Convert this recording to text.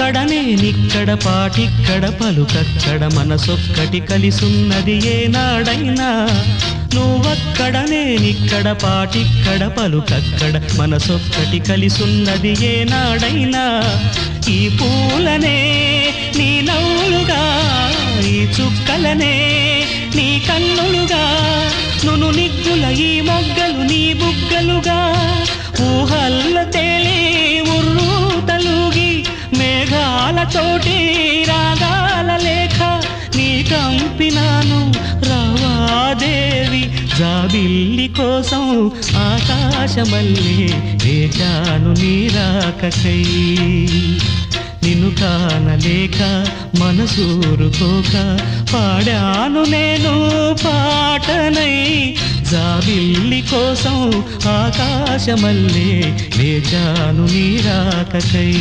నేనిక్కడ పాటిక్కడ పలుకక్కడ మనసొక్కటి కలిసున్నది ఏనాడైనా నువ్వక్కడ నేనిక్కడ పాటిక్కడ పలుకక్కడ మనసొక్కటి కలిసున్నది ఏనాడైనా ఈ పూలనే నీ నవ్వులుగా ఈ చుక్కలనే నీ కన్నులుగా నును నిగ్గుల ఈ మొగ్గలు నీ బుగ్గలుగా ఊహల్ల తేలి ఉర్రు తలుగి మేఘాలతోటి రాగాల లేఖ నీ కంపినాను రావాదేవి జాబిల్లి కోసం ఆకాశమల్లే వేచాను నీ రాకకై నిన్ను కానలేక మనసూరుకోక పాడాను నేను పాటనై జాబిల్లి కోసం ఆకాశమల్లే వేచాను నీ రాకకై